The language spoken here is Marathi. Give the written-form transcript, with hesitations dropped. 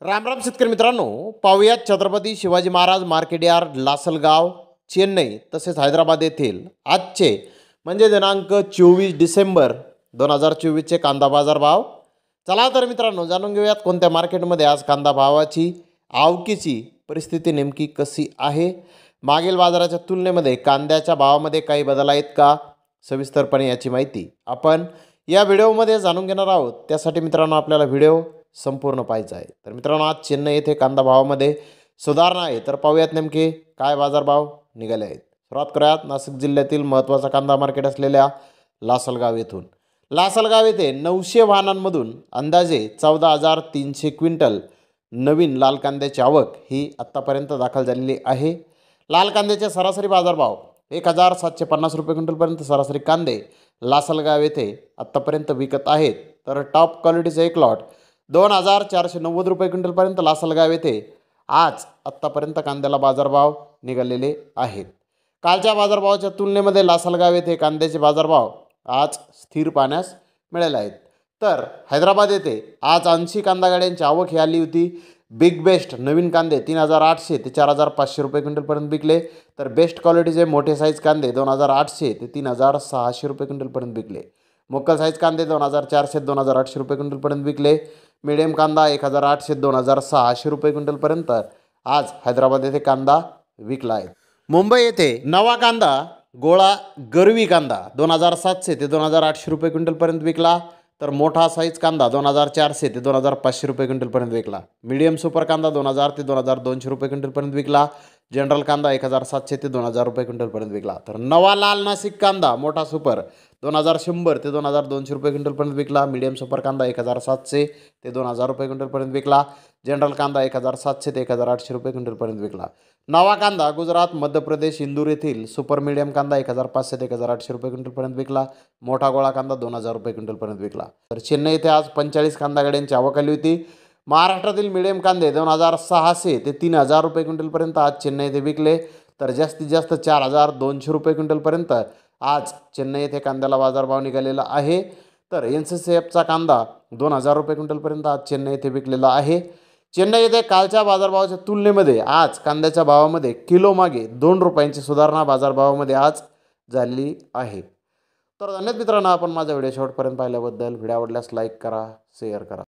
राम राम शेतकरी मित्रांनो, पाहुयात छत्रपती शिवाजी महाराज मार्केट यार्ड लासलगाव चेन्नई तसेच हैदराबाद येथील आजचे म्हणजे दिनांक 24 डिसेंबर 2024चे कांदा बाजार भाव. चला तर मित्रांनो जाणून घेऊयात कोणत्या मार्केटमध्ये आज कांदा भावाची आवकीची परिस्थिती नेमकी कशी आहे. मागील बाजाराच्या तुलनेमध्ये कांद्याच्या भावामध्ये काही बदल आहेत का, सविस्तरपणे याची माहिती आपण या व्हिडिओमध्ये जाणून घेणार आहोत. त्यासाठी मित्रांनो आपल्याला व्हिडिओ संपूर्ण पाहायचा आहे. तर मित्रांनो आज चेन्नई येथे कांदा भावामध्ये सुधारणा आहे. तर पाहूयात नेमके काय बाजारभाव निघाले आहेत. सुरुवात करूयात नाशिक जिल्ह्यातील महत्त्वाचा कांदा मार्केट असलेल्या लासलगाव येथून. लासलगाव येथे 900 वाहनांमधून अंदाजे 14,300 क्विंटल नवीन लाल कांद्याची आवक ही आत्तापर्यंत दाखल झालेली आहे. लाल कांद्याचे सरासरी बाजारभाव 1,750 रुपये क्विंटलपर्यंत सरासरी कांदे लासलगाव येथे आत्तापर्यंत विकत आहेत. तर टॉप क्वालिटीचे एक लॉट 2,490 रुपये क्विंटलपर्यंत लासलगाव येथे आज आत्तापर्यंत कांद्याला बाजारभाव निघालेले आहेत. कालच्या बाजारभावाच्या तुलनेमध्ये लासलगाव येथे कांद्याचे बाजारभाव आज स्थिर पाहण्यास मिळाले आहेत. तर हैदराबाद येथे आज 80 कांदा गाड्यांची आवक ही आली होती. बिग बेस्ट नवीन कांदे 3,800 ते 4,500 रुपये क्विंटलपर्यंत विकले. तर बेस्ट क्वालिटीचे मोठे साईज कांदे 2,800 ते 3,600 रुपये क्विंटलपर्यंत विकले. मोकल साईज कांदे 2,400 ते 2,800 रुपये क्विंटलपर्यंत विकले. मीडियम कांदा 1,800 ते 2,600 रुपये क्विंटलपर्यंत आज हैदराबाद येथे कांदा विकला आहे. मुंबई येथे नवा कांदा गोळा गरवी कांदा 2,700 ते 2,800 रुपये क्विंटलपर्यंत विकला. तर मोठा साईज कांदा 2,400 ते 2,500 रुपये क्विंटलपर्यंत विकला. मीडियम सुपर कांदा 2,000 ते 2,200 रुपये क्विंटलपर्यंत विकला. जनरल कांदा 1,700 ते 2,000 रुपये क्विंटलपर्यंत विकला. तर नवा लाल नाशिक कांदा मोठा सुपर 2,100 ते 2,200 रुपये क्विंटलपर्यंत विकला. मीडियम सुपर कांदा 1,700 ते 2,000 रुपये क्विंटलपर्यंत विकला. जनरल कांदा 1,700 ते 1,800 रुपये क्विंटलपर्यंत विकला. नवा कांदा गुजरात मध्य प्रदेश इंदूर येथील सुपर मीडियम कांदा 1,500 ते 1,800 रुपये क्विंटलपर्यंत विकला. मोठा गोळा कांदा 2,000 रुपये क्विंटलपर्यंत विकला. तर चेन्नई येथे आज 45 कांदा गाड्यांची आवक आली होती. महाराष्ट्रातील मीडियम कांदे 2,600 ते 3,000 रुपये क्विंटलपर्यंत आज चेन्नई येथे विकले. तर जास्तीत जास्त 4,200 रुपये क्विंटलपर्यंत आज चेन्नई येथे कांद्याला बाजारभाव निघालेला आहे. तर NCCFचा कांदा 2,000 रुपये क्विंटलपर्यंत आज चेन्नई येथे विकलेला आहे. चेन्नई येथे कालच्या बाजारभावाच्या तुलनेमध्ये आज कांद्याच्या भावामध्ये किलो मागे 2 रुपयांची सुधारणा बाजारभावामध्ये आज झाली आहे. तर धन्यवाद मित्रांनो, आपण माझा व्हिडिओ शेवटपर्यंत पाहिल्याबद्दल. व्हिडिओ आवडल्यास लाईक करा, शेअर करा.